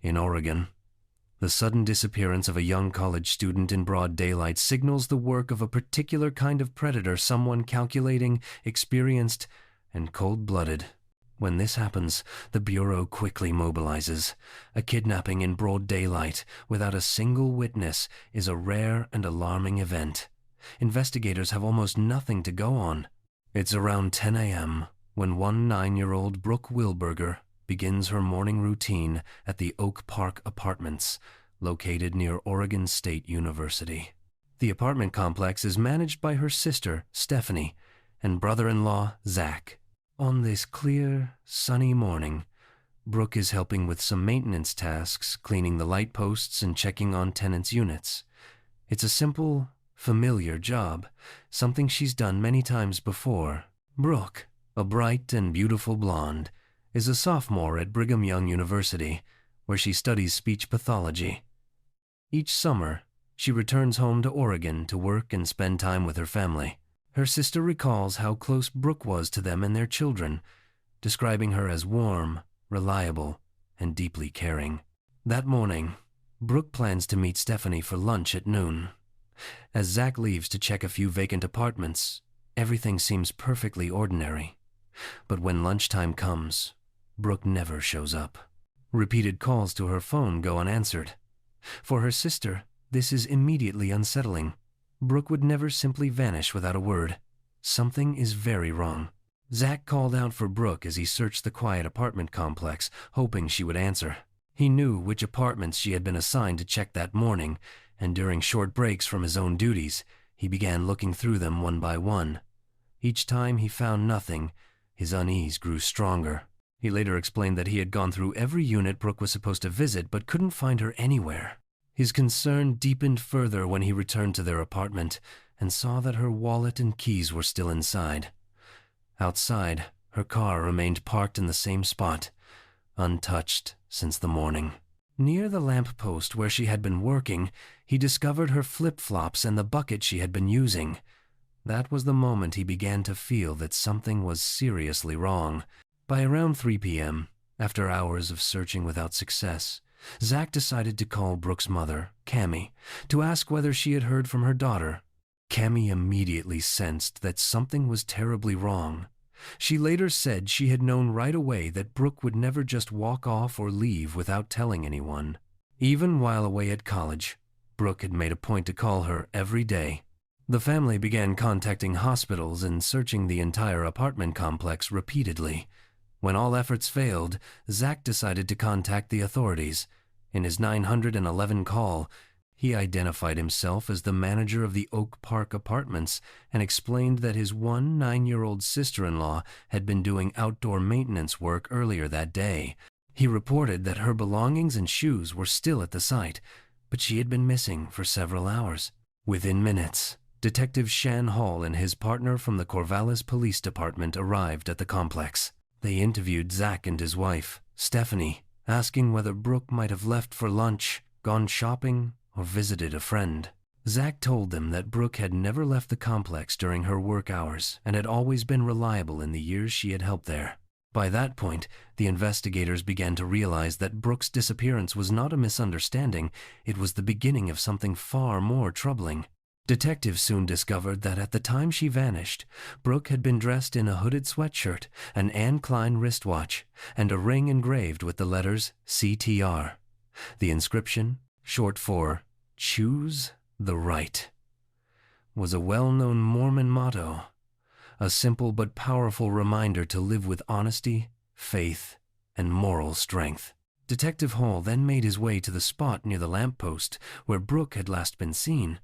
in Oregon. The sudden disappearance of a young college student in broad daylight signals the work of a particular kind of predator, someone calculating, experienced, and cold-blooded. When this happens, the Bureau quickly mobilizes. A kidnapping in broad daylight, without a single witness, is a rare and alarming event. Investigators have almost nothing to go on. It's around 10 a.m. when 9-year-old Brooke Wilberger begins her morning routine at the Oak Park Apartments, located near Oregon State University. The apartment complex is managed by her sister, Stephanie, and brother-in-law, Zach. On this clear, sunny morning, Brooke is helping with some maintenance tasks, cleaning the light posts and checking on tenants' units. It's a simple, familiar job, something she's done many times before. Brooke, a bright and beautiful blonde, is a sophomore at Brigham Young University, where she studies speech pathology. Each summer, she returns home to Oregon to work and spend time with her family. Her sister recalls how close Brooke was to them and their children, describing her as warm, reliable, and deeply caring. That morning, Brooke plans to meet Stephanie for lunch at noon. As Zach leaves to check a few vacant apartments, everything seems perfectly ordinary. But when lunchtime comes, Brooke never shows up. Repeated calls to her phone go unanswered. For her sister, this is immediately unsettling. Brooke would never simply vanish without a word. Something is very wrong. Zach called out for Brooke as he searched the quiet apartment complex, hoping she would answer. He knew which apartments she had been assigned to check that morning, and during short breaks from his own duties, he began looking through them one by one. Each time he found nothing, his unease grew stronger. He later explained that he had gone through every unit Brooke was supposed to visit but couldn't find her anywhere. His concern deepened further when he returned to their apartment and saw that her wallet and keys were still inside. Outside, her car remained parked in the same spot, untouched since the morning. Near the lamp post where she had been working, he discovered her flip-flops and the bucket she had been using. That was the moment he began to feel that something was seriously wrong. By around 3 p.m., after hours of searching without success, Zach decided to call Brooke's mother, Cammie, to ask whether she had heard from her daughter. Cammie immediately sensed that something was terribly wrong. She later said she had known right away that Brooke would never just walk off or leave without telling anyone. Even while away at college, Brooke had made a point to call her every day. The family began contacting hospitals and searching the entire apartment complex repeatedly. When all efforts failed, Zach decided to contact the authorities. In his 911 call, he identified himself as the manager of the Oak Park Apartments and explained that his 9-year-old sister-in-law had been doing outdoor maintenance work earlier that day. He reported that her belongings and shoes were still at the site, but she had been missing for several hours. Within minutes, Detective Shan Hall and his partner from the Corvallis Police Department arrived at the complex. They interviewed Zach and his wife, Stephanie, asking whether Brooke might have left for lunch, gone shopping, or visited a friend. Zach told them that Brooke had never left the complex during her work hours and had always been reliable in the years she had helped there. By that point, the investigators began to realize that Brooke's disappearance was not a misunderstanding, it was the beginning of something far more troubling. Detectives soon discovered that at the time she vanished, Brooke had been dressed in a hooded sweatshirt, an Anne Klein wristwatch, and a ring engraved with the letters CTR. The inscription, short for "Choose the Right," was a well-known Mormon motto, a simple but powerful reminder to live with honesty, faith, and moral strength. Detective Hall then made his way to the spot near the lamppost where Brooke had last been seen.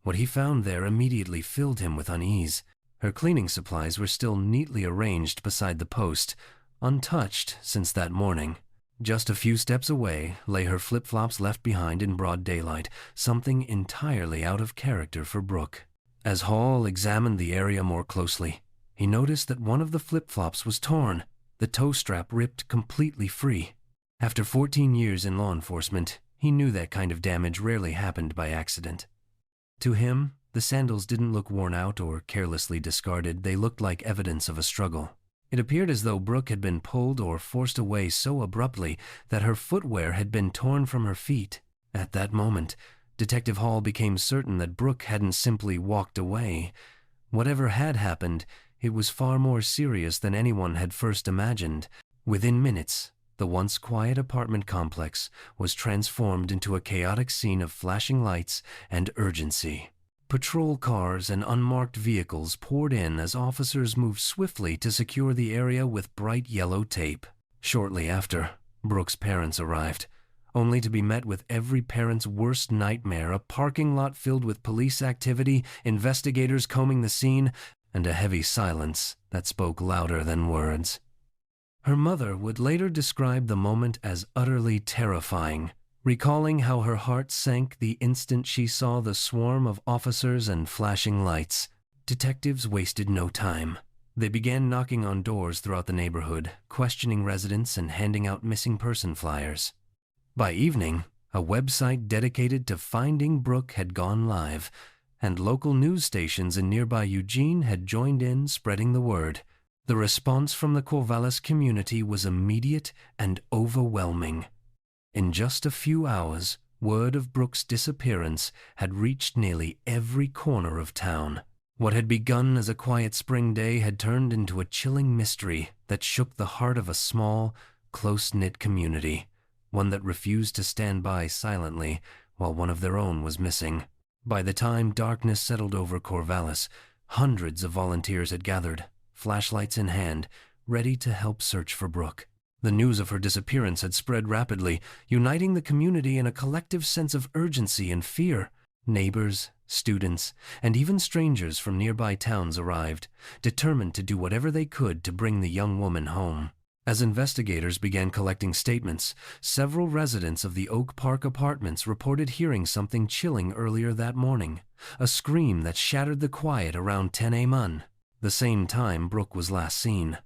What he found there immediately filled him with unease. Her cleaning supplies were still neatly arranged beside the post, untouched since that morning. Just a few steps away lay her flip-flops left behind in broad daylight, something entirely out of character for Brooke. As Hall examined the area more closely, he noticed that one of the flip-flops was torn, the toe strap ripped completely free. After 14 years in law enforcement, he knew that kind of damage rarely happened by accident. To him, the sandals didn't look worn out or carelessly discarded, they looked like evidence of a struggle. It appeared as though Brooke had been pulled or forced away so abruptly that her footwear had been torn from her feet. At that moment, Detective Hall became certain that Brooke hadn't simply walked away. Whatever had happened, it was far more serious than anyone had first imagined. Within minutes, the once quiet apartment complex was transformed into a chaotic scene of flashing lights and urgency. Patrol cars and unmarked vehicles poured in as officers moved swiftly to secure the area with bright yellow tape. Shortly after, Brooke's parents arrived, only to be met with every parent's worst nightmare: a parking lot filled with police activity, investigators combing the scene, and a heavy silence that spoke louder than words. Her mother would later describe the moment as utterly terrifying, recalling how her heart sank the instant she saw the swarm of officers and flashing lights. Detectives wasted no time. They began knocking on doors throughout the neighborhood, questioning residents and handing out missing person flyers. By evening, a website dedicated to finding Brooke had gone live, and local news stations in nearby Eugene had joined in spreading the word. The response from the Corvallis community was immediate and overwhelming. In just a few hours, word of Brooke's disappearance had reached nearly every corner of town. What had begun as a quiet spring day had turned into a chilling mystery that shook the heart of a small, close-knit community, one that refused to stand by silently while one of their own was missing. By the time darkness settled over Corvallis, hundreds of volunteers had gathered, flashlights in hand, ready to help search for Brooke. The news of her disappearance had spread rapidly, uniting the community in a collective sense of urgency and fear. Neighbors, students, and even strangers from nearby towns arrived, determined to do whatever they could to bring the young woman home. As investigators began collecting statements, several residents of the Oak Park apartments reported hearing something chilling earlier that morning, a scream that shattered the quiet around 10 a.m., the same time Brooke was last seen.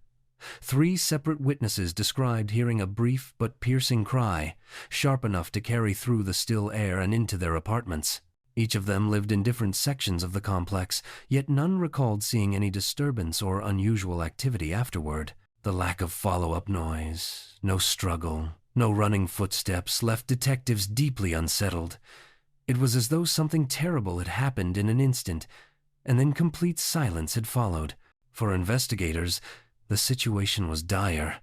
3 separate witnesses described hearing a brief but piercing cry, sharp enough to carry through the still air and into their apartments. Each of them lived in different sections of the complex, yet none recalled seeing any disturbance or unusual activity afterward. The lack of follow-up noise, no struggle, no running footsteps left detectives deeply unsettled. It was as though something terrible had happened in an instant, and then complete silence had followed. For investigators, the situation was dire.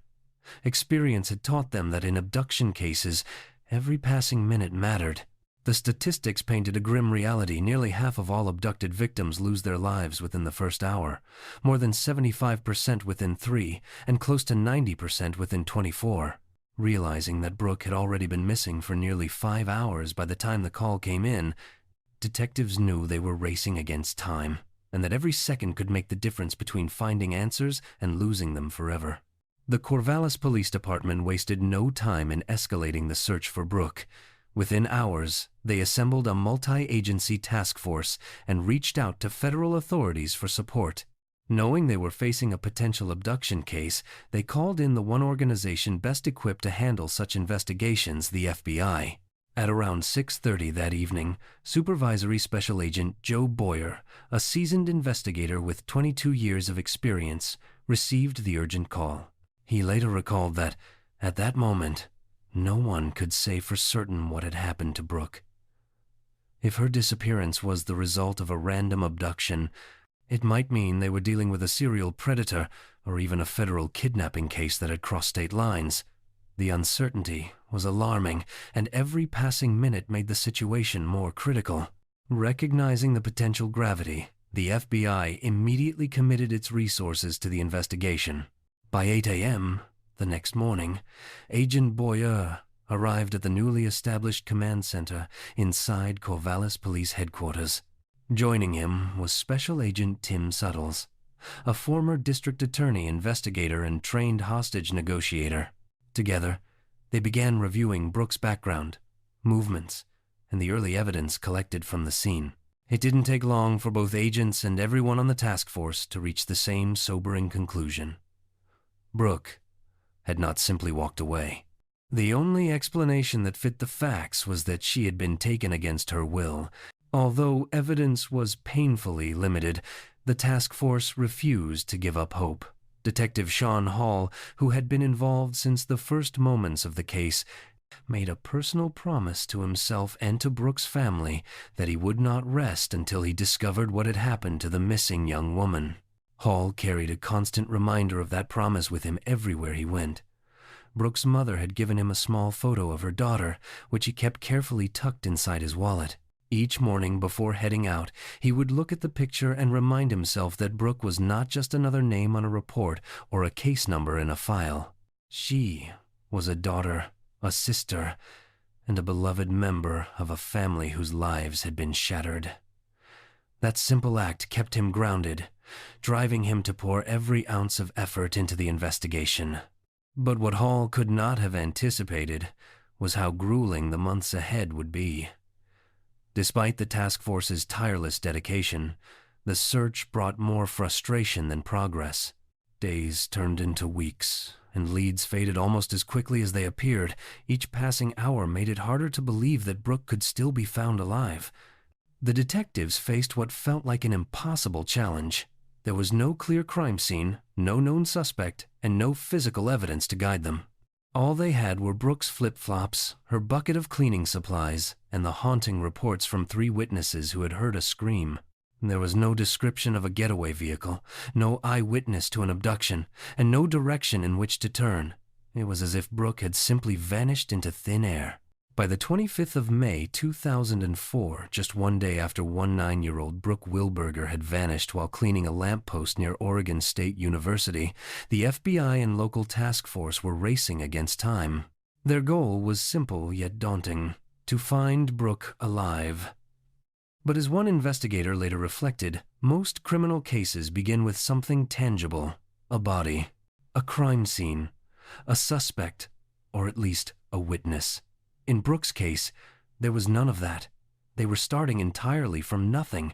Experience had taught them that in abduction cases, every passing minute mattered. The statistics painted a grim reality. Nearly half of all abducted victims lose their lives within the first hour, more than 75% within 3, and close to 90% within 24. Realizing that Brooke had already been missing for nearly 5 hours by the time the call came in, detectives knew they were racing against time, and that every second could make the difference between finding answers and losing them forever. The Corvallis Police Department wasted no time in escalating the search for Brooke. Within hours, they assembled a multi-agency task force and reached out to federal authorities for support. Knowing they were facing a potential abduction case, they called in the one organization best equipped to handle such investigations, the FBI. At around 6:30 that evening, Supervisory Special Agent Joe Boyer, a seasoned investigator with 22 years of experience, received the urgent call. He later recalled that, at that moment, no one could say for certain what had happened to Brooke. If her disappearance was the result of a random abduction, it might mean they were dealing with a serial predator or even a federal kidnapping case that had crossed state lines. The uncertainty was alarming, and every passing minute made the situation more critical. Recognizing the potential gravity, the FBI immediately committed its resources to the investigation. By 8 a.m., the next morning, Agent Boyer arrived at the newly established command center inside Corvallis Police Headquarters. Joining him was Special Agent Tim Suttles, a former district attorney, investigator, and trained hostage negotiator. Together, they began reviewing Brooke's background, movements, and the early evidence collected from the scene. It didn't take long for both agents and everyone on the task force to reach the same sobering conclusion. Brooke had not simply walked away. The only explanation that fit the facts was that she had been taken against her will. Although evidence was painfully limited, the task force refused to give up hope. Detective Sean Hall, who had been involved since the first moments of the case, made a personal promise to himself and to Brooke's family that he would not rest until he discovered what had happened to the missing young woman. Hall carried a constant reminder of that promise with him everywhere he went. Brooke's mother had given him a small photo of her daughter, which he kept carefully tucked inside his wallet. Each morning before heading out, he would look at the picture and remind himself that Brooke was not just another name on a report or a case number in a file. She was a daughter, a sister, and a beloved member of a family whose lives had been shattered. That simple act kept him grounded, driving him to pour every ounce of effort into the investigation. But what Hall could not have anticipated was how grueling the months ahead would be. Despite the task force's tireless dedication, the search brought more frustration than progress. Days turned into weeks, and leads faded almost as quickly as they appeared. Each passing hour made it harder to believe that Brooke could still be found alive. The detectives faced what felt like an impossible challenge. There was no clear crime scene, no known suspect, and no physical evidence to guide them. All they had were Brooke's flip-flops, her bucket of cleaning supplies, and the haunting reports from 3 witnesses who had heard a scream. There was no description of a getaway vehicle, no eyewitness to an abduction, and no direction in which to turn. It was as if Brooke had simply vanished into thin air. By the 25th of May, 2004, just one day after 9-year-old Brooke Wilberger had vanished while cleaning a lamppost near Oregon State University, the FBI and local task force were racing against time. Their goal was simple yet daunting: to find Brooke alive. But as one investigator later reflected, most criminal cases begin with something tangible: a body, a crime scene, a suspect, or at least a witness. In Brooke's case, there was none of that. They were starting entirely from nothing.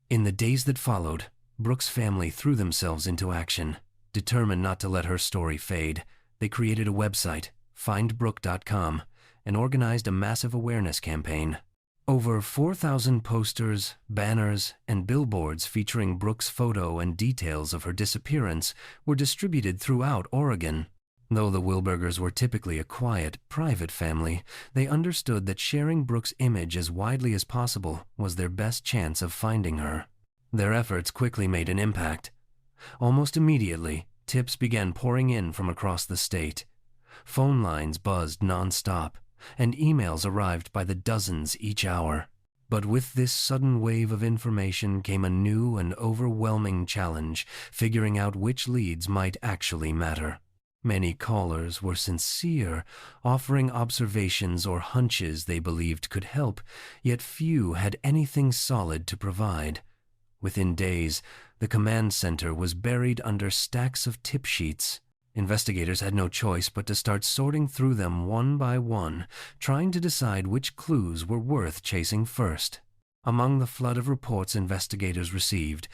In the days that followed, Brooke's family threw themselves into action. Determined not to let her story fade, they created a website, findbrooke.com, and organized a massive awareness campaign. Over 4,000 posters, banners, and billboards featuring Brooke's photo and details of her disappearance were distributed throughout Oregon. Though the Wilbergers were typically a quiet, private family, they understood that sharing Brooke's image as widely as possible was their best chance of finding her. Their efforts quickly made an impact. Almost immediately, tips began pouring in from across the state. Phone lines buzzed non-stop, and emails arrived by the dozens each hour. But with this sudden wave of information came a new and overwhelming challenge: figuring out which leads might actually matter. Many callers were sincere, offering observations or hunches they believed could help, yet few had anything solid to provide. Within days, the command center was buried under stacks of tip sheets. Investigators had no choice but to start sorting through them one by one, trying to decide which clues were worth chasing first. Among the flood of reports investigators received,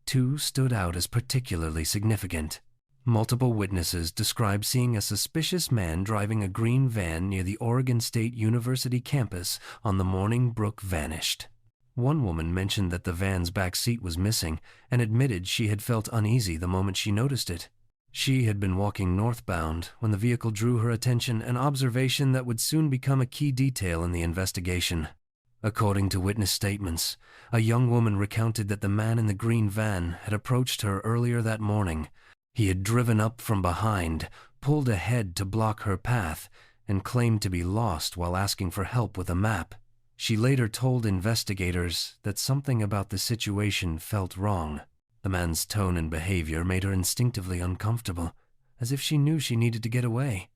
2 stood out as particularly significant. Multiple witnesses described seeing a suspicious man driving a green van near the Oregon State University campus on the morning Brooke vanished. One woman mentioned that the van's back seat was missing and admitted she had felt uneasy the moment she noticed it. She had been walking northbound when the vehicle drew her attention, an observation that would soon become a key detail in the investigation. According to witness statements, a young woman recounted that the man in the green van had approached her earlier that morning. He had driven up from behind, pulled ahead to block her path, and claimed to be lost while asking for help with a map. She later told investigators that something about the situation felt wrong. The man's tone and behavior made her instinctively uncomfortable, as if she knew she needed to get away.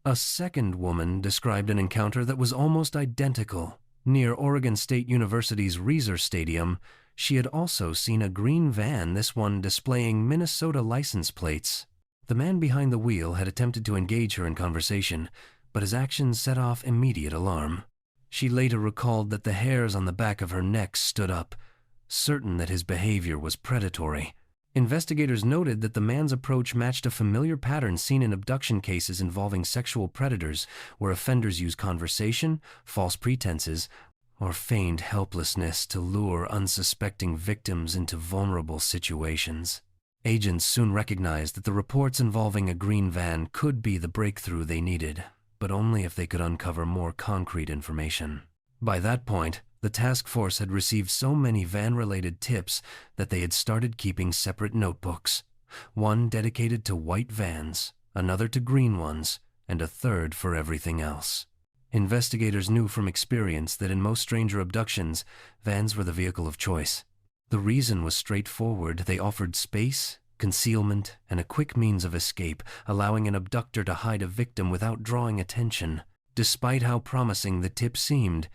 A second woman described an encounter that was almost identical. Near Oregon State University's Reser Stadium, she had also seen a green van, this one displaying Minnesota license plates. The man behind the wheel had attempted to engage her in conversation, but his actions set off immediate alarm. She later recalled that the hairs on the back of her neck stood up, certain that his behavior was predatory. Investigators noted that the man's approach matched a familiar pattern seen in abduction cases involving sexual predators, where offenders use conversation, false pretenses, or feigned helplessness to lure unsuspecting victims into vulnerable situations. Agents soon recognized that the reports involving a green van could be the breakthrough they needed, but only if they could uncover more concrete information. By that point, the task force had received so many van-related tips that they had started keeping separate notebooks, one dedicated to white vans, another to green ones, and a third for everything else. Investigators knew from experience that in most stranger abductions, vans were the vehicle of choice. The reason was straightforward. They offered space, concealment, and a quick means of escape, allowing an abductor to hide a victim without drawing attention. Despite how promising the tip seemed,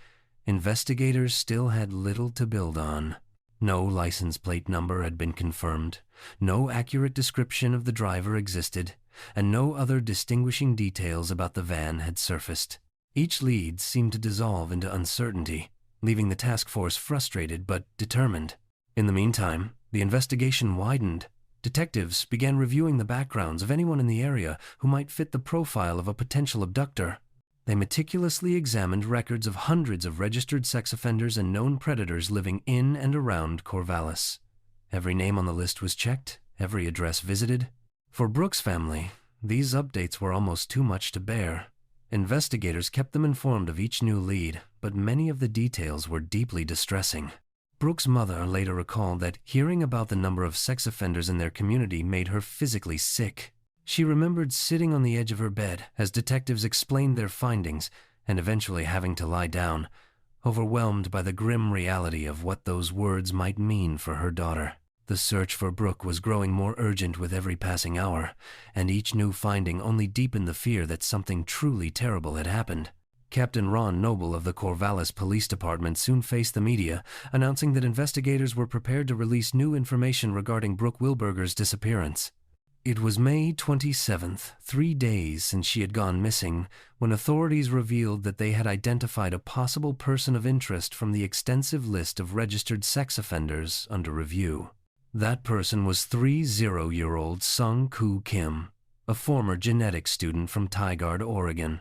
investigators still had little to build on. No license plate number had been confirmed, no accurate description of the driver existed, and no other distinguishing details about the van had surfaced. Each lead seemed to dissolve into uncertainty, leaving the task force frustrated but determined. In the meantime, the investigation widened. Detectives began reviewing the backgrounds of anyone in the area who might fit the profile of a potential abductor. They meticulously examined records of hundreds of registered sex offenders and known predators living in and around Corvallis. Every name on the list was checked, every address visited. For Brooks' family, these updates were almost too much to bear. Investigators kept them informed of each new lead, but many of the details were deeply distressing. Brooks' mother later recalled that hearing about the number of sex offenders in their community made her physically sick. She remembered sitting on the edge of her bed as detectives explained their findings and eventually having to lie down, overwhelmed by the grim reality of what those words might mean for her daughter. The search for Brooke was growing more urgent with every passing hour, and each new finding only deepened the fear that something truly terrible had happened. Captain Ron Noble of the Corvallis Police Department soon faced the media, announcing that investigators were prepared to release new information regarding Brooke Wilberger's disappearance. It was May 27th, 3 days since she had gone missing, when authorities revealed that they had identified a possible person of interest from the extensive list of registered sex offenders under review. That person was 30-year-old Sung Koo Kim, a former genetics student from Tigard, Oregon.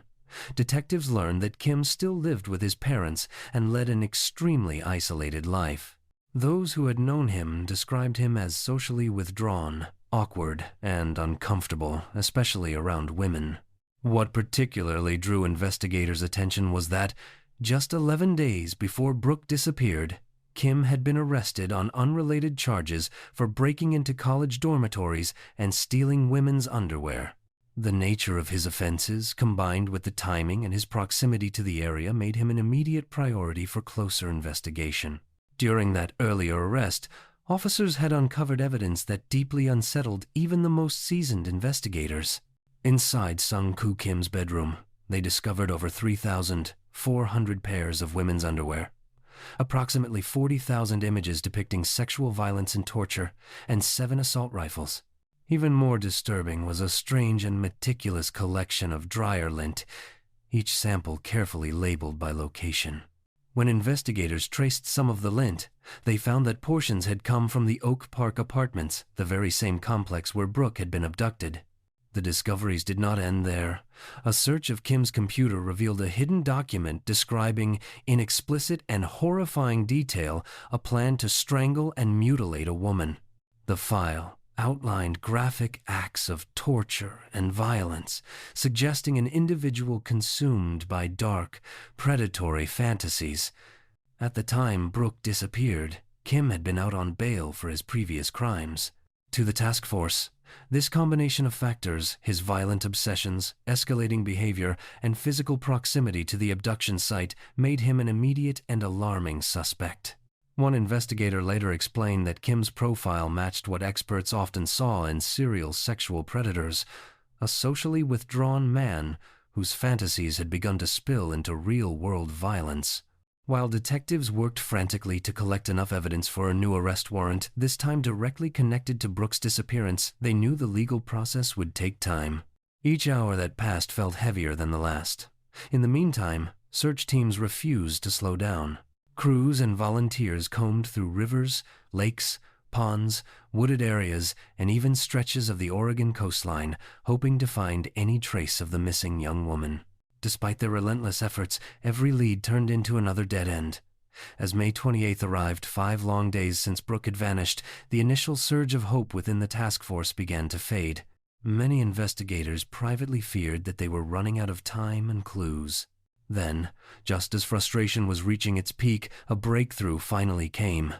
Detectives learned that Kim still lived with his parents and led an extremely isolated life. Those who had known him described him as socially withdrawn, awkward, and uncomfortable, especially around women. What particularly drew investigators' attention was that, just 11 days before Brooke disappeared, Kim had been arrested on unrelated charges for breaking into college dormitories and stealing women's underwear. The nature of his offenses, combined with the timing and his proximity to the area, made him an immediate priority for closer investigation. During that earlier arrest, officers had uncovered evidence that deeply unsettled even the most seasoned investigators. Inside Sung Koo Kim's bedroom, they discovered over 3,400 pairs of women's underwear, approximately 40,000 images depicting sexual violence and torture, and 7 assault rifles. Even more disturbing was a strange and meticulous collection of dryer lint, each sample carefully labeled by location. When investigators traced some of the lint, they found that portions had come from the Oak Park Apartments, the very same complex where Brooke had been abducted. The discoveries did not end there. A search of Kim's computer revealed a hidden document describing, in explicit and horrifying detail, a plan to strangle and mutilate a woman. The file outlined graphic acts of torture and violence, suggesting an individual consumed by dark, predatory fantasies. At the time Brooke disappeared, Kim had been out on bail for his previous crimes. To the task force, this combination of factors, his violent obsessions, escalating behavior, and physical proximity to the abduction site, made him an immediate and alarming suspect. One investigator later explained that Kim's profile matched what experts often saw in serial sexual predators, a socially withdrawn man whose fantasies had begun to spill into real-world violence. While detectives worked frantically to collect enough evidence for a new arrest warrant, this time directly connected to Brooke's disappearance, they knew the legal process would take time. Each hour that passed felt heavier than the last. In the meantime, search teams refused to slow down. Crews and volunteers combed through rivers, lakes, ponds, wooded areas, and even stretches of the Oregon coastline, hoping to find any trace of the missing young woman. Despite their relentless efforts, every lead turned into another dead end. As May 28th arrived, 5 long days since Brooke had vanished, the initial surge of hope within the task force began to fade. Many investigators privately feared that they were running out of time and clues. Then, just as frustration was reaching its peak, a breakthrough finally came.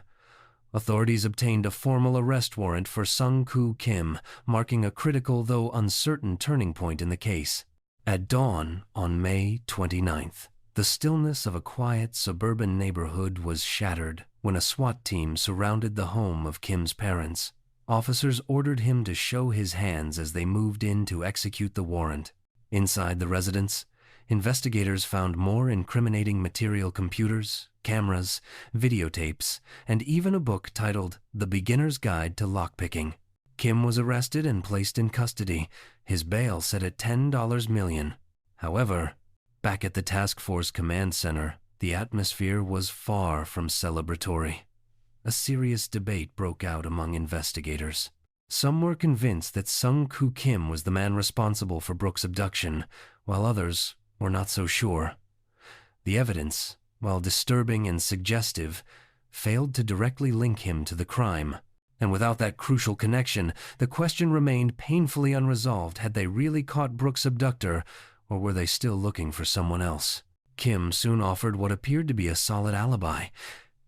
Authorities obtained a formal arrest warrant for Sung-Koo Kim, marking a critical though uncertain turning point in the case. At dawn on May 29th, the stillness of a quiet suburban neighborhood was shattered when a SWAT team surrounded the home of Kim's parents. Officers ordered him to show his hands as they moved in to execute the warrant. Inside the residence, investigators found more incriminating material: computers, cameras, videotapes, and even a book titled The Beginner's Guide to Lockpicking. Kim was arrested and placed in custody, his bail set at $10 million. However, back at the task force command center, the atmosphere was far from celebratory. A serious debate broke out among investigators. Some were convinced that Sung-Koo Kim was the man responsible for Brooke's abduction, while others were not so sure. The evidence, while disturbing and suggestive, failed to directly link him to the crime. And without that crucial connection, the question remained painfully unresolved: had they really caught Brooke's abductor, or were they still looking for someone else? Kim soon offered what appeared to be a solid alibi.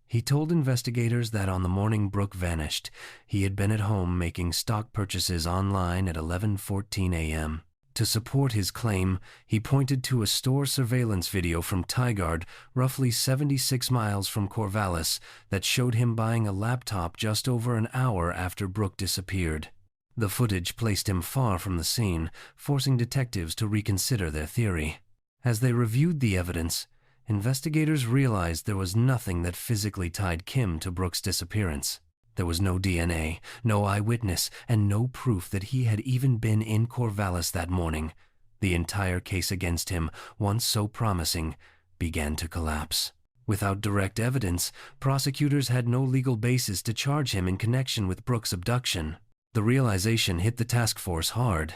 He told investigators that on the morning Brooke vanished, he had been at home making stock purchases online at 11:14 a.m. To support his claim, he pointed to a store surveillance video from Tigard, roughly 76 miles from Corvallis, that showed him buying a laptop just over an hour after Brooke disappeared. The footage placed him far from the scene, forcing detectives to reconsider their theory. As they reviewed the evidence, investigators realized there was nothing that physically tied Kim to Brooke's disappearance. There was no DNA, no eyewitness, and no proof that he had even been in Corvallis that morning. The entire case against him, once so promising, began to collapse. Without direct evidence, prosecutors had no legal basis to charge him in connection with Brooke's abduction. The realization hit the task force hard.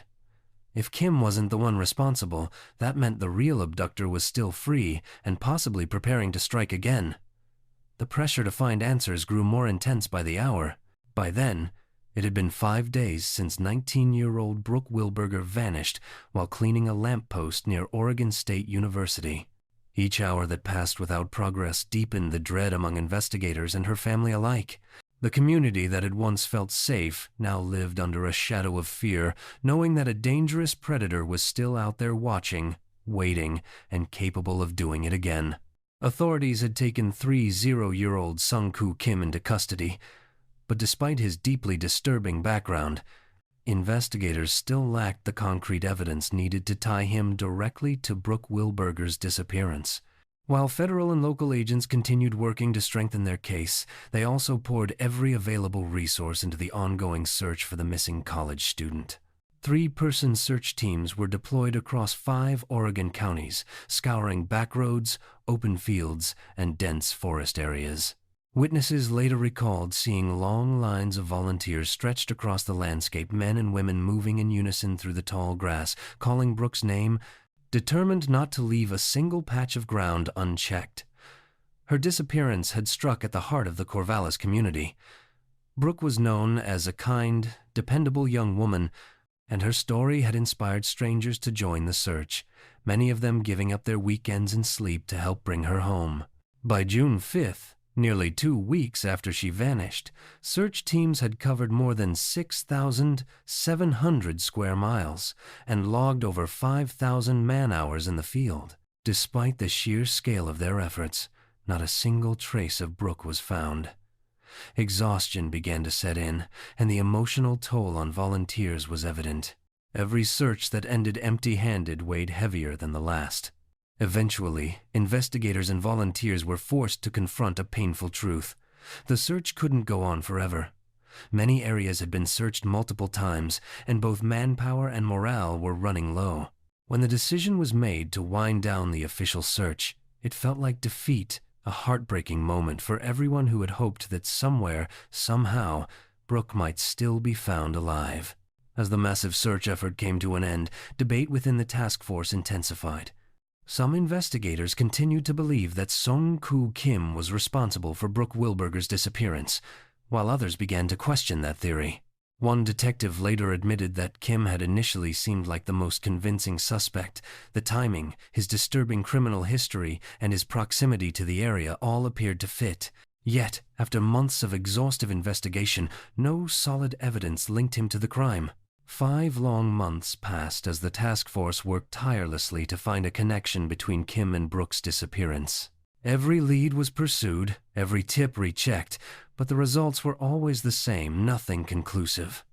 If Kim wasn't the one responsible, that meant the real abductor was still free and possibly preparing to strike again. The pressure to find answers grew more intense by the hour. By then, it had been 5 days since 19-year-old Brooke Wilberger vanished while cleaning a lamppost near Oregon State University. Each hour that passed without progress deepened the dread among investigators and her family alike. The community that had once felt safe now lived under a shadow of fear, knowing that a dangerous predator was still out there watching, waiting, and capable of doing it again. Authorities had taken 30-year-old Sung-Koo Kim into custody, but despite his deeply disturbing background, investigators still lacked the concrete evidence needed to tie him directly to Brooke Wilberger's disappearance. While federal and local agents continued working to strengthen their case, they also poured every available resource into the ongoing search for the missing college student. 3-person search teams were deployed across 5 Oregon counties, scouring back roads, open fields, and dense forest areas. Witnesses later recalled seeing long lines of volunteers stretched across the landscape, men and women moving in unison through the tall grass, calling Brooke's name, determined not to leave a single patch of ground unchecked. Her disappearance had struck at the heart of the Corvallis community. Brooke was known as a kind, dependable young woman, and her story had inspired strangers to join the search, many of them giving up their weekends and sleep to help bring her home. By June 5th, nearly 2 weeks after she vanished, search teams had covered more than 6,700 square miles and logged over 5,000 man-hours in the field. Despite the sheer scale of their efforts, not a single trace of Brooke was found. Exhaustion began to set in, and the emotional toll on volunteers was evident. Every search that ended empty-handed weighed heavier than the last. Eventually, investigators and volunteers were forced to confront a painful truth. The search couldn't go on forever. Many areas had been searched multiple times, and both manpower and morale were running low. When the decision was made to wind down the official search, it felt like defeat, a heartbreaking moment for everyone who had hoped that somewhere, somehow, Brooke might still be found alive. As the massive search effort came to an end, debate within the task force intensified. Some investigators continued to believe that Song-Koo Kim was responsible for Brooke Wilberger's disappearance, while others began to question that theory. One detective later admitted that Kim had initially seemed like the most convincing suspect. The timing, his disturbing criminal history, and his proximity to the area all appeared to fit. Yet, after months of exhaustive investigation, no solid evidence linked him to the crime. 5 long months passed as the task force worked tirelessly to find a connection between Kim and Brooke's disappearance. Every lead was pursued, every tip rechecked, but the results were always the same, nothing conclusive.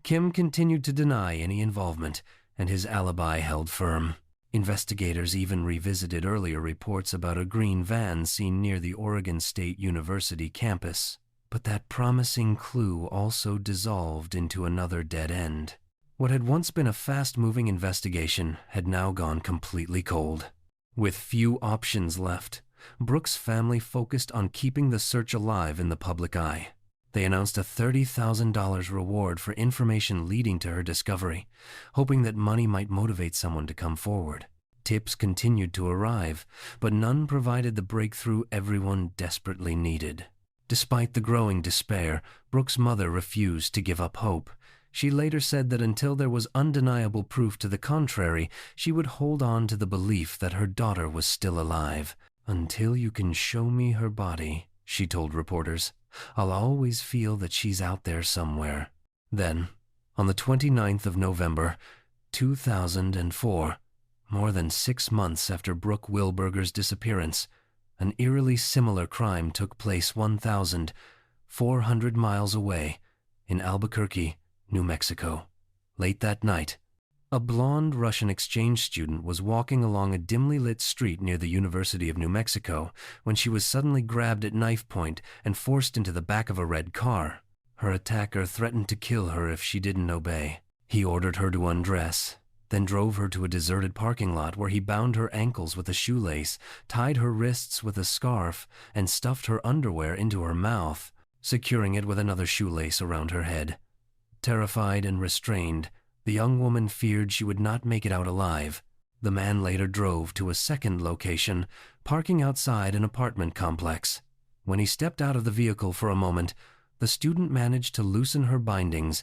Kim continued to deny any involvement, and his alibi held firm. Investigators even revisited earlier reports about a green van seen near the Oregon State University campus. But that promising clue also dissolved into another dead end. What had once been a fast-moving investigation had now gone completely cold. With few options left, Brooke's family focused on keeping the search alive in the public eye. They announced a $30,000 reward for information leading to her discovery, hoping that money might motivate someone to come forward. Tips continued to arrive, but none provided the breakthrough everyone desperately needed. Despite the growing despair, Brooke's mother refused to give up hope. She later said that until there was undeniable proof to the contrary, she would hold on to the belief that her daughter was still alive. "Until you can show me her body," she told reporters, "I'll always feel that she's out there somewhere." Then, on the 29th of November, 2004, more than 6 months after Brooke Wilberger's disappearance, an eerily similar crime took place 1,400 miles away in Albuquerque, New Mexico. Late that night, a blonde Russian exchange student was walking along a dimly lit street near the University of New Mexico when she was suddenly grabbed at knife point and forced into the back of a red car. Her attacker threatened to kill her if she didn't obey. He ordered her to undress, then drove her to a deserted parking lot where he bound her ankles with a shoelace, tied her wrists with a scarf, and stuffed her underwear into her mouth, securing it with another shoelace around her head. Terrified and restrained, the young woman feared she would not make it out alive. The man later drove to a second location, parking outside an apartment complex. When he stepped out of the vehicle for a moment, the student managed to loosen her bindings.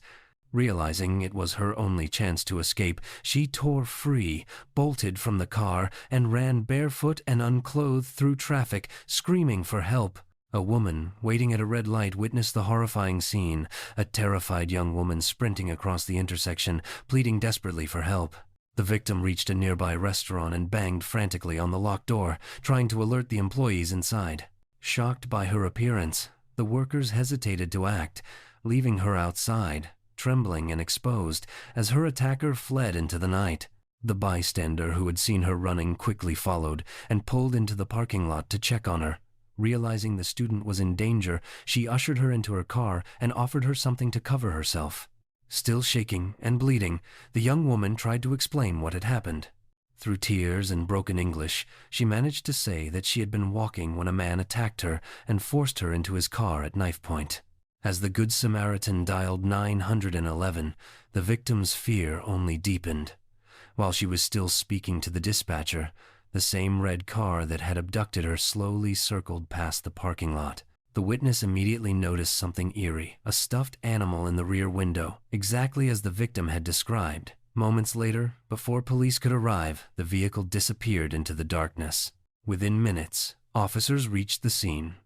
Realizing it was her only chance to escape, she tore free, bolted from the car, and ran barefoot and unclothed through traffic, screaming for help. A woman waiting at a red light witnessed the horrifying scene, a terrified young woman sprinting across the intersection, pleading desperately for help. The victim reached a nearby restaurant and banged frantically on the locked door, trying to alert the employees inside. Shocked by her appearance, the workers hesitated to act, leaving her outside, trembling and exposed, as her attacker fled into the night. The bystander who had seen her running quickly followed and pulled into the parking lot to check on her. Realizing the student was in danger, she ushered her into her car and offered her something to cover herself. Still shaking and bleeding, the young woman tried to explain what had happened. Through tears and broken English, she managed to say that she had been walking when a man attacked her and forced her into his car at knife point. As the Good Samaritan dialed 911, the victim's fear only deepened. While she was still speaking to the dispatcher, the same red car that had abducted her slowly circled past the parking lot. The witness immediately noticed something eerie, a stuffed animal in the rear window, exactly as the victim had described. Moments later, before police could arrive, the vehicle disappeared into the darkness. Within minutes, officers reached the scene.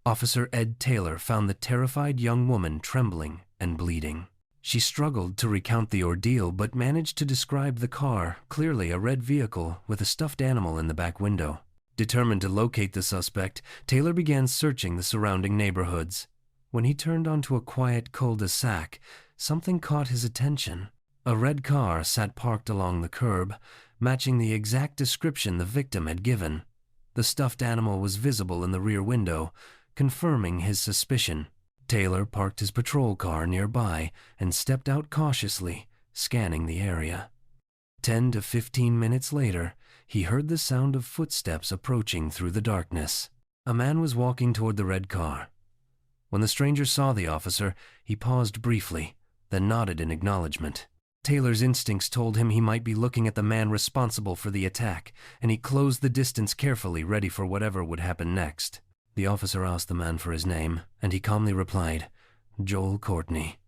Officer Ed Taylor found the terrified young woman trembling and bleeding. She struggled to recount the ordeal, but managed to describe the car, clearly a red vehicle with a stuffed animal in the back window. Determined to locate the suspect, Taylor began searching the surrounding neighborhoods. When he turned onto a quiet cul-de-sac, something caught his attention. A red car sat parked along the curb, matching the exact description the victim had given. The stuffed animal was visible in the rear window, confirming his suspicion. Taylor parked his patrol car nearby and stepped out cautiously, scanning the area. 10 to 15 minutes later, he heard the sound of footsteps approaching through the darkness. A man was walking toward the red car. When the stranger saw the officer, he paused briefly, then nodded in acknowledgement. Taylor's instincts told him he might be looking at the man responsible for the attack, and he closed the distance carefully, ready for whatever would happen next. The officer asked the man for his name, and he calmly replied, "Joel Courtney."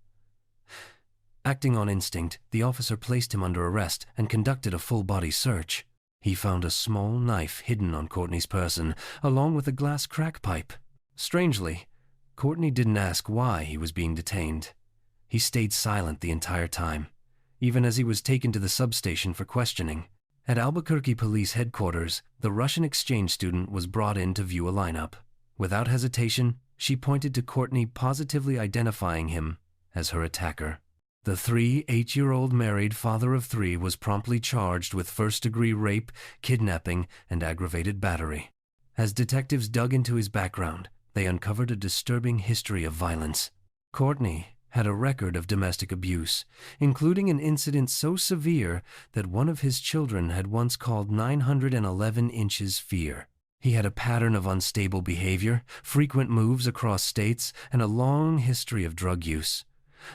Acting on instinct, the officer placed him under arrest and conducted a full-body search. He found a small knife hidden on Courtney's person, along with a glass crack pipe. Strangely, Courtney didn't ask why he was being detained. He stayed silent the entire time, even as he was taken to the substation for questioning. At Albuquerque Police Headquarters, the Russian exchange student was brought in to view a lineup. Without hesitation, she pointed to Courtney, positively identifying him as her attacker. The 8-year-old married father of 3 was promptly charged with first-degree rape, kidnapping, and aggravated battery. As detectives dug into his background, they uncovered a disturbing history of violence. Courtney had a record of domestic abuse, including an incident so severe that one of his children had once called 911 inches fear. He had a pattern of unstable behavior, frequent moves across states, and a long history of drug use.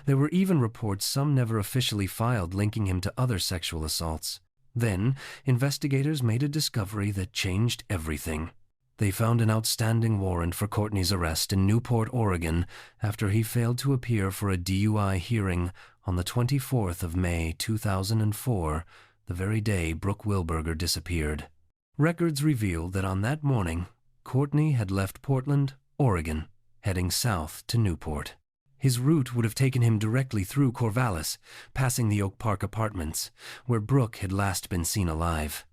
There were even reports, some never officially filed, linking him to other sexual assaults. Then, investigators made a discovery that changed everything. They found an outstanding warrant for Courtney's arrest in Newport, Oregon, after he failed to appear for a DUI hearing on the 24th of May, 2004, the very day Brooke Wilberger disappeared. Records revealed that on that morning, Courtney had left Portland, Oregon, heading south to Newport. His route would have taken him directly through Corvallis, passing the Oak Park apartments, where Brooke had last been seen alive.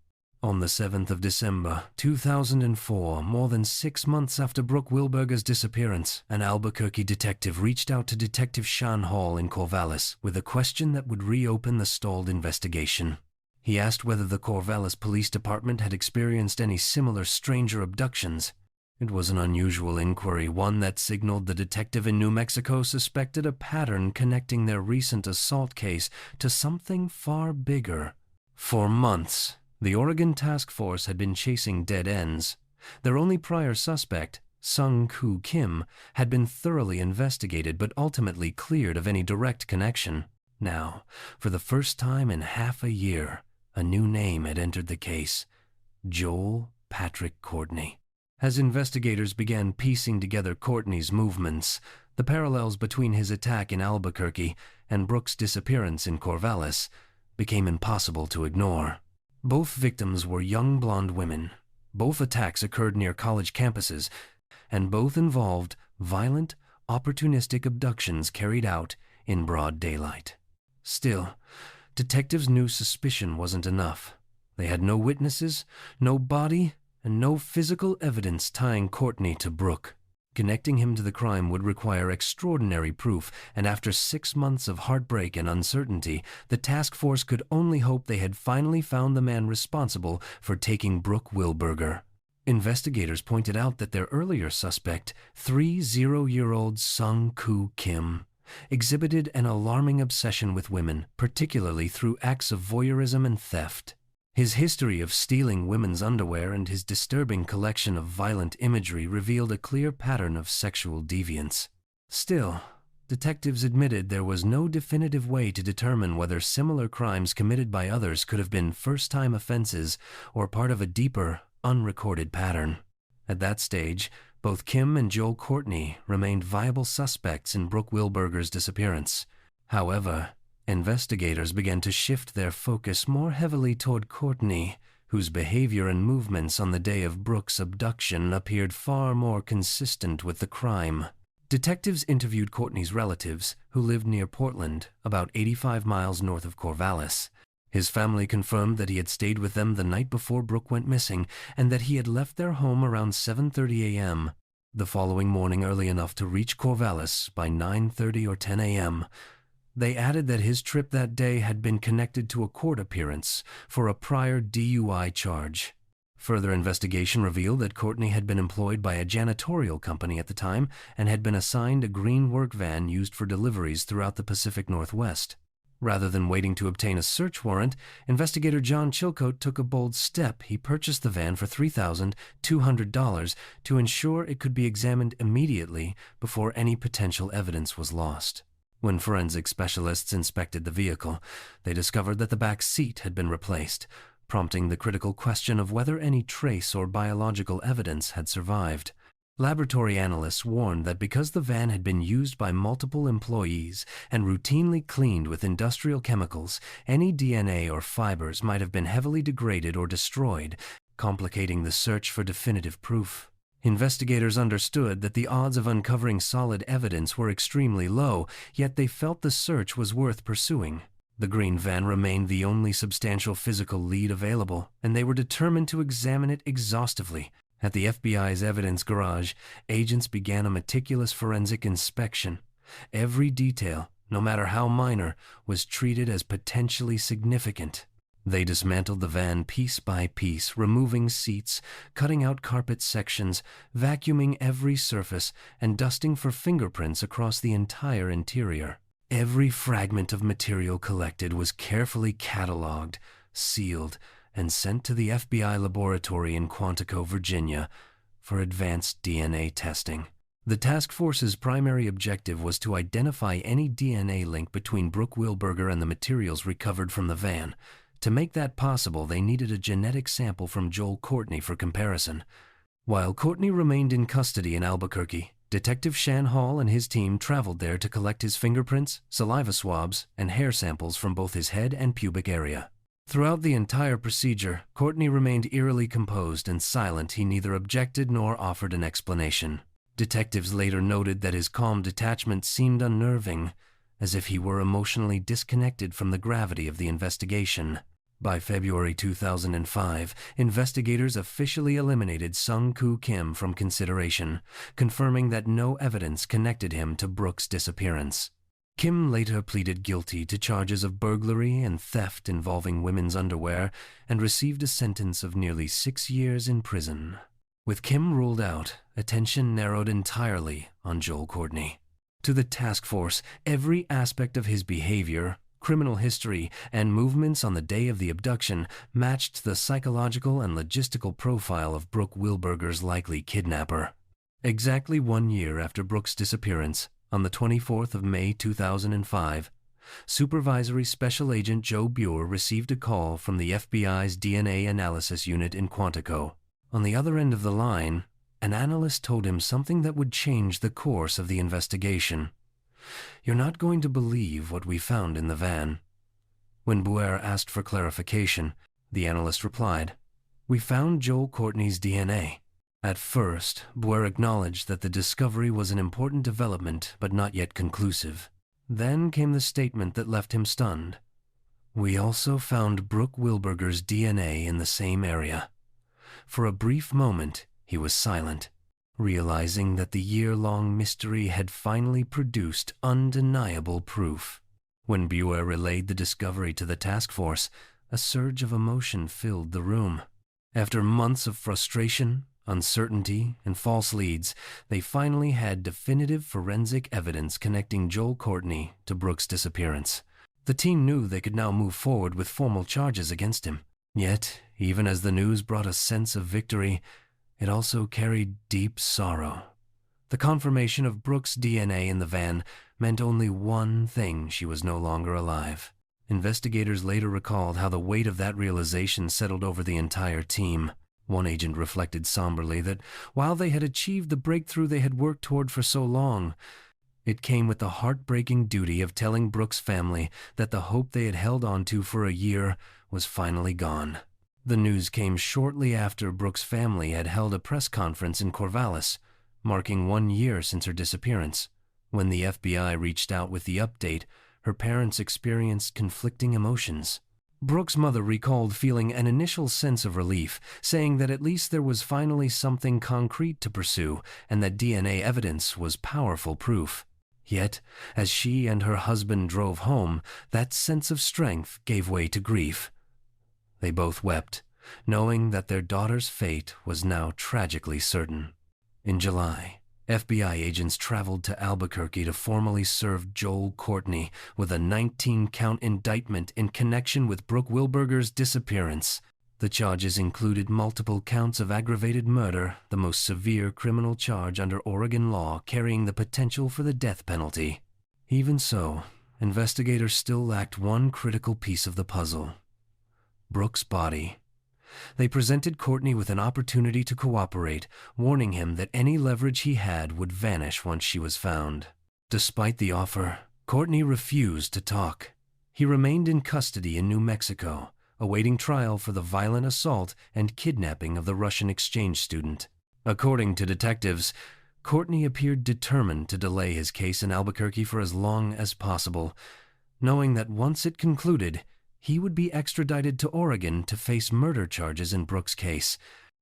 On the 7th of December, 2004, more than 6 months after Brooke Wilberger's disappearance, an Albuquerque detective reached out to Detective Sean Hall in Corvallis with a question that would reopen the stalled investigation. He asked whether the Corvallis Police Department had experienced any similar stranger abductions. It was an unusual inquiry, one that signaled the detective in New Mexico suspected a pattern connecting their recent assault case to something far bigger. For months, the Oregon Task Force had been chasing dead ends. Their only prior suspect, Sung-Koo Kim, had been thoroughly investigated but ultimately cleared of any direct connection. Now, for the first time in half a year, a new name had entered the case: Joel Patrick Courtney. As investigators began piecing together Courtney's movements, the parallels between his attack in Albuquerque and Brooke's disappearance in Corvallis became impossible to ignore. Both victims were young blonde women. Both attacks occurred near college campuses, and both involved violent, opportunistic abductions carried out in broad daylight. Still, detectives knew suspicion wasn't enough. They had no witnesses, no body, and no physical evidence tying Courtney to Brooke. Connecting him to the crime would require extraordinary proof, and after 6 months of heartbreak and uncertainty, the task force could only hope they had finally found the man responsible for taking Brooke Wilberger. Investigators pointed out that their earlier suspect, 30-year-old Sung-Koo Kim, exhibited an alarming obsession with women, particularly through acts of voyeurism and theft. His history of stealing women's underwear and his disturbing collection of violent imagery revealed a clear pattern of sexual deviance. Still, detectives admitted there was no definitive way to determine whether similar crimes committed by others could have been first-time offenses or part of a deeper, unrecorded pattern. At that stage, both Kim and Joel Courtney remained viable suspects in Brooke Wilberger's disappearance. However, investigators began to shift their focus more heavily toward Courtney, whose behavior and movements on the day of Brooke's abduction appeared far more consistent with the crime. Detectives interviewed Courtney's relatives, who lived near Portland, about 85 miles north of Corvallis. His family confirmed that he had stayed with them the night before Brooke went missing, and that he had left their home around 7:30 a.m. the following morning, early enough to reach Corvallis by 9:30 or 10 a.m. They added that his trip that day had been connected to a court appearance for a prior DUI charge. Further investigation revealed that Courtney had been employed by a janitorial company at the time and had been assigned a green work van used for deliveries throughout the Pacific Northwest. Rather than waiting to obtain a search warrant, investigator John Chilcote took a bold step. He purchased the van for $3,200 to ensure it could be examined immediately before any potential evidence was lost. When forensic specialists inspected the vehicle, they discovered that the back seat had been replaced, prompting the critical question of whether any trace or biological evidence had survived. Laboratory analysts warned that because the van had been used by multiple employees and routinely cleaned with industrial chemicals, any DNA or fibers might have been heavily degraded or destroyed, complicating the search for definitive proof. Investigators understood that the odds of uncovering solid evidence were extremely low, yet they felt the search was worth pursuing. The green van remained the only substantial physical lead available, and they were determined to examine it exhaustively. At the FBI's evidence garage, agents began a meticulous forensic inspection. Every detail, no matter how minor, was treated as potentially significant. They dismantled the van piece by piece, removing seats, cutting out carpet sections, vacuuming every surface, and dusting for fingerprints across the entire interior. Every fragment of material collected was carefully cataloged, sealed, and sent to the FBI laboratory in Quantico, Virginia, for advanced DNA testing. The task force's primary objective was to identify any DNA link between Brooke Wilberger and the materials recovered from the van. To make that possible, they needed a genetic sample from Joel Courtney for comparison. While Courtney remained in custody in Albuquerque, Detective Shan Hall and his team traveled there to collect his fingerprints, saliva swabs, and hair samples from both his head and pubic area. Throughout the entire procedure, Courtney remained eerily composed and silent. He neither objected nor offered an explanation. Detectives later noted that his calm detachment seemed unnerving, as if he were emotionally disconnected from the gravity of the investigation. By February 2005, investigators officially eliminated Sung-Koo Kim from consideration, confirming that no evidence connected him to Brooke's disappearance. Kim later pleaded guilty to charges of burglary and theft involving women's underwear and received a sentence of nearly 6 years in prison. With Kim ruled out, attention narrowed entirely on Joel Courtney. To the task force, every aspect of his behavior, criminal history, and movements on the day of the abduction matched the psychological and logistical profile of Brooke Wilberger's likely kidnapper. Exactly 1 year after Brooke's disappearance, on the 24th of May 2005, Supervisory Special Agent Joe Buer received a call from the FBI's DNA analysis unit in Quantico. On the other end of the line, an analyst told him something that would change the course of the investigation. "You're not going to believe what we found in the van." When Buer asked for clarification, the analyst replied, "We found Joel Courtney's DNA." At first, Buer acknowledged that the discovery was an important development but not yet conclusive. Then came the statement that left him stunned. "We also found Brooke Wilberger's DNA in the same area." For a brief moment, he was silent, realizing that the year-long mystery had finally produced undeniable proof. When Buer relayed the discovery to the task force, a surge of emotion filled the room. After months of frustration, uncertainty, and false leads, they finally had definitive forensic evidence connecting Joel Courtney to Brooke's disappearance. The team knew they could now move forward with formal charges against him. Yet, even as the news brought a sense of victory, it also carried deep sorrow. The confirmation of Brooke's DNA in the van meant only one thing: she was no longer alive. Investigators later recalled how the weight of that realization settled over the entire team. One agent reflected somberly that while they had achieved the breakthrough they had worked toward for so long, it came with the heartbreaking duty of telling Brooke's family that the hope they had held on to for a year was finally gone. The news came shortly after Brooke's family had held a press conference in Corvallis, marking 1 year since her disappearance. When the FBI reached out with the update, her parents experienced conflicting emotions. Brooke's mother recalled feeling an initial sense of relief, saying that at least there was finally something concrete to pursue and that DNA evidence was powerful proof. Yet, as she and her husband drove home, that sense of strength gave way to grief. They both wept, knowing that their daughter's fate was now tragically certain. In July, FBI agents traveled to Albuquerque to formally serve Joel Courtney with a 19-count indictment in connection with Brooke Wilberger's disappearance. The charges included multiple counts of aggravated murder, the most severe criminal charge under Oregon law carrying the potential for the death penalty. Even so, investigators still lacked one critical piece of the puzzle: Brooke's body. They presented Courtney with an opportunity to cooperate, warning him that any leverage he had would vanish once she was found. Despite the offer, Courtney refused to talk. He remained in custody in New Mexico, awaiting trial for the violent assault and kidnapping of the Russian exchange student. According to detectives, Courtney appeared determined to delay his case in Albuquerque for as long as possible, knowing that once it concluded, he would be extradited to Oregon to face murder charges in Brooke's case.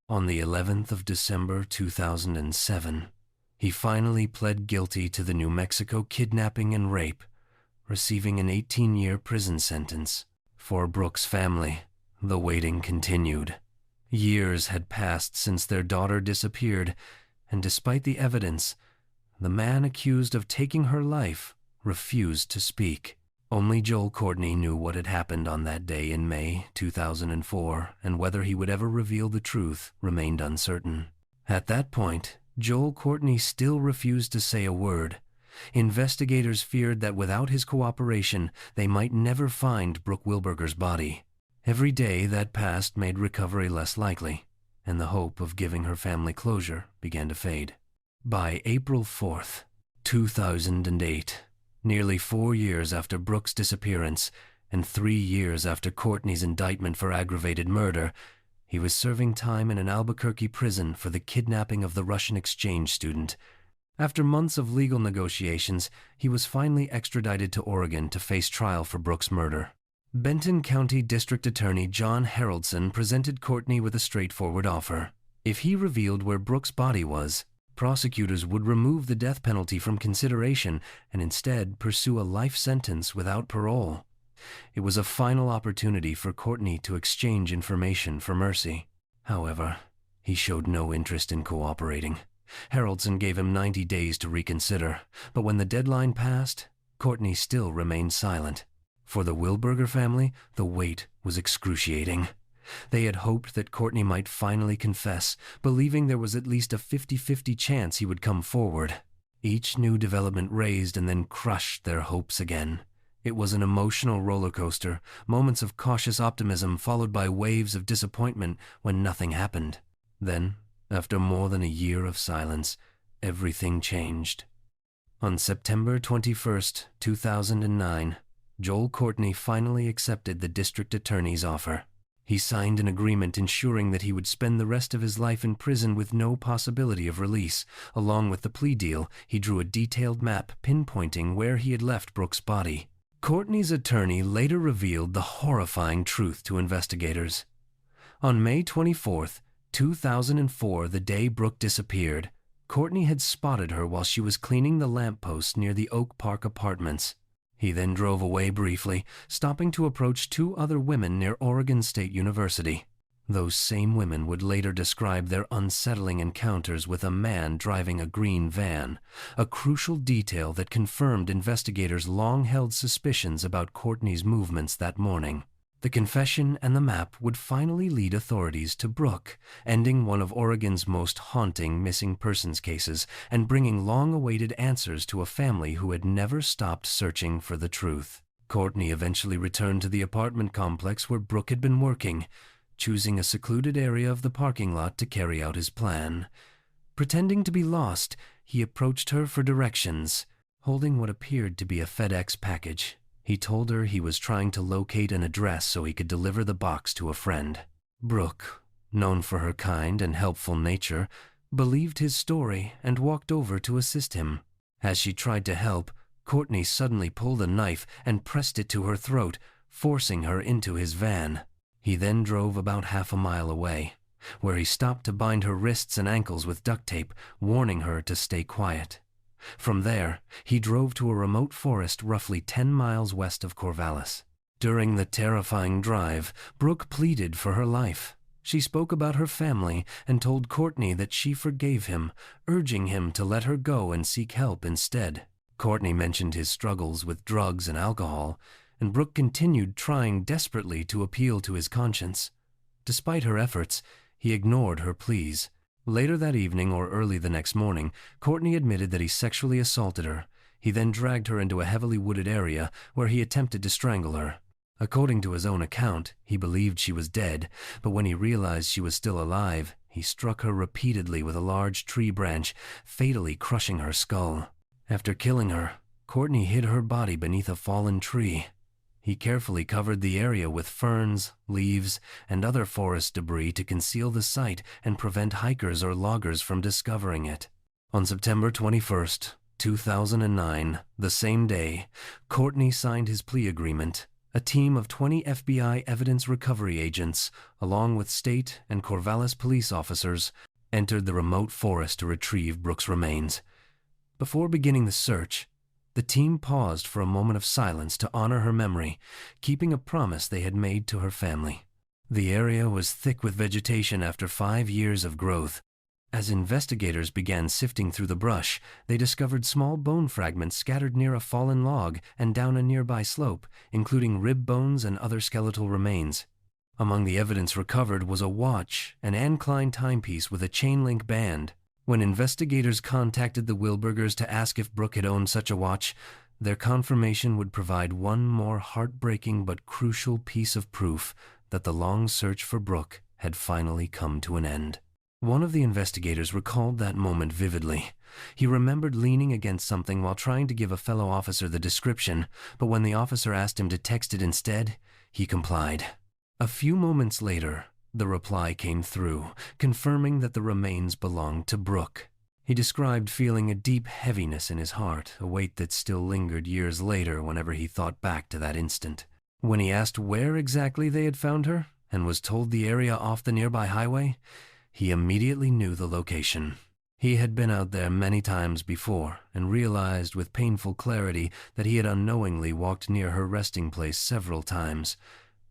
On the 11th of December 2007, he finally pled guilty to the New Mexico kidnapping and rape, receiving an 18-year prison sentence. For Brooke's family, the waiting continued. Years had passed since their daughter disappeared, and despite the evidence, the man accused of taking her life refused to speak. Only Joel Courtney knew what had happened on that day in May 2004, and whether he would ever reveal the truth remained uncertain. At that point, Joel Courtney still refused to say a word. Investigators feared that without his cooperation, they might never find Brooke Wilberger's body. Every day that passed made recovery less likely, and the hope of giving her family closure began to fade. By April 4th, 2008, nearly 4 years after Brooke's disappearance and 3 years after Courtney's indictment for aggravated murder, he was serving time in an Albuquerque prison for the kidnapping of the Russian exchange student. After months of legal negotiations, he was finally extradited to Oregon to face trial for Brooke's murder. Benton County District Attorney John Haroldson presented Courtney with a straightforward offer. If he revealed where Brooke's body was, prosecutors would remove the death penalty from consideration and instead pursue a life sentence without parole. It was a final opportunity for Courtney to exchange information for mercy. However, he showed no interest in cooperating. Haroldson gave him 90 days to reconsider, but when the deadline passed, Courtney still remained silent. For the Wilberger family, the wait was excruciating. They had hoped that Courtney might finally confess, believing there was at least a 50-50 chance he would come forward. Each new development raised and then crushed their hopes again. It was an emotional roller coaster, moments of cautious optimism followed by waves of disappointment when nothing happened. Then, after more than a year of silence, everything changed. On September 21st, 2009, Joel Courtney finally accepted the district attorney's offer. He signed an agreement ensuring that he would spend the rest of his life in prison with no possibility of release. Along with the plea deal, he drew a detailed map pinpointing where he had left Brooke's body. Courtney's attorney later revealed the horrifying truth to investigators. On May 24th, 2004, the day Brooke disappeared, Courtney had spotted her while she was cleaning the lamppost near the Oak Park apartments. He then drove away briefly, stopping to approach 2 other women near Oregon State University. Those same women would later describe their unsettling encounters with a man driving a green van, a crucial detail that confirmed investigators' long-held suspicions about Courtney's movements that morning. The confession and the map would finally lead authorities to Brooke, ending one of Oregon's most haunting missing persons cases and bringing long-awaited answers to a family who had never stopped searching for the truth. Courtney eventually returned to the apartment complex where Brooke had been working, choosing a secluded area of the parking lot to carry out his plan. Pretending to be lost, he approached her for directions, holding what appeared to be a FedEx package. He told her he was trying to locate an address so he could deliver the box to a friend. Brooke, known for her kind and helpful nature, believed his story and walked over to assist him. As she tried to help, Courtney suddenly pulled a knife and pressed it to her throat, forcing her into his van. He then drove about half a mile away, where he stopped to bind her wrists and ankles with duct tape, warning her to stay quiet. From there, he drove to a remote forest roughly 10 miles west of Corvallis. During the terrifying drive, Brooke pleaded for her life. She spoke about her family and told Courtney that she forgave him, urging him to let her go and seek help instead. Courtney mentioned his struggles with drugs and alcohol, and Brooke continued trying desperately to appeal to his conscience. Despite her efforts, he ignored her pleas. Later that evening or early the next morning, Courtney admitted that he sexually assaulted her. He then dragged her into a heavily wooded area where he attempted to strangle her. According to his own account, he believed she was dead, but when he realized she was still alive, he struck her repeatedly with a large tree branch, fatally crushing her skull. After killing her, Courtney hid her body beneath a fallen tree. He carefully covered the area with ferns, leaves, and other forest debris to conceal the site and prevent hikers or loggers from discovering it. On September 21st, 2009, the same day, Courtney signed his plea agreement. A team of 20 FBI evidence recovery agents, along with state and Corvallis police officers, entered the remote forest to retrieve Brooke's remains. Before beginning the search, the team paused for a moment of silence to honor her memory, keeping a promise they had made to her family. The area was thick with vegetation after 5 years of growth. As investigators began sifting through the brush, they discovered small bone fragments scattered near a fallen log and down a nearby slope, including rib bones and other skeletal remains. Among the evidence recovered was a watch, an Anne Klein timepiece with a chain-link band. When investigators contacted the Wilbergers to ask if Brooke had owned such a watch, their confirmation would provide one more heartbreaking but crucial piece of proof that the long search for Brooke had finally come to an end. One of the investigators recalled that moment vividly. He remembered leaning against something while trying to give a fellow officer the description, but when the officer asked him to text it instead, he complied. A few moments later, the reply came through, confirming that the remains belonged to Brooke. He described feeling a deep heaviness in his heart, a weight that still lingered years later whenever he thought back to that instant. When he asked where exactly they had found her, and was told the area off the nearby highway, he immediately knew the location. He had been out there many times before and realized with painful clarity that he had unknowingly walked near her resting place several times.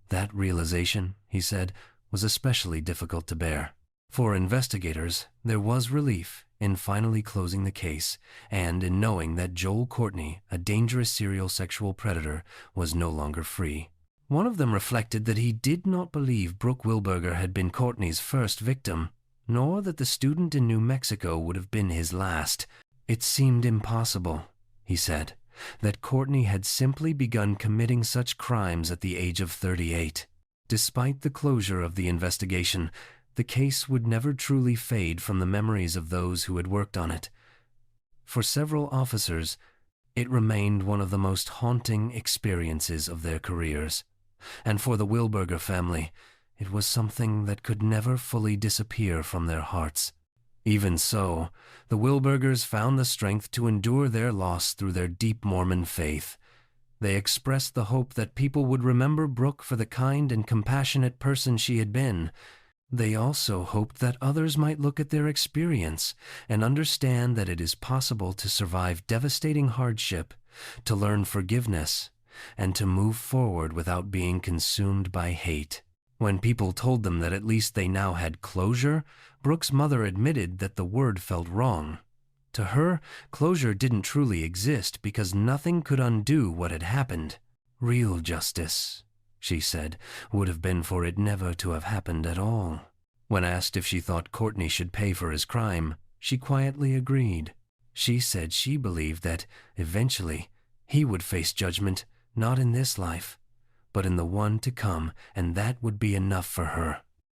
That realization, he said, was especially difficult to bear. For investigators, there was relief in finally closing the case and in knowing that Joel Courtney, a dangerous serial sexual predator, was no longer free. One of them reflected that he did not believe Brooke Wilberger had been Courtney's first victim, nor that the student in New Mexico would have been his last. It seemed impossible, he said, that Courtney had simply begun committing such crimes at the age of 38. Despite the closure of the investigation, the case would never truly fade from the memories of those who had worked on it. For several officers, it remained one of the most haunting experiences of their careers. And for the Wilberger family, it was something that could never fully disappear from their hearts. Even so, the Wilbergers found the strength to endure their loss through their deep Mormon faith. They expressed the hope that people would remember Brooke for the kind and compassionate person she had been. They also hoped that others might look at their experience and understand that it is possible to survive devastating hardship, to learn forgiveness, and to move forward without being consumed by hate. When people told them that at least they now had closure, Brooke's mother admitted that the word felt wrong. To her, closure didn't truly exist because nothing could undo what had happened. Real justice, she said, would have been for it never to have happened at all. When asked if she thought Courtney should pay for his crime, she quietly agreed. She said she believed that, eventually, he would face judgment, not in this life, but in the one to come, and that would be enough for her.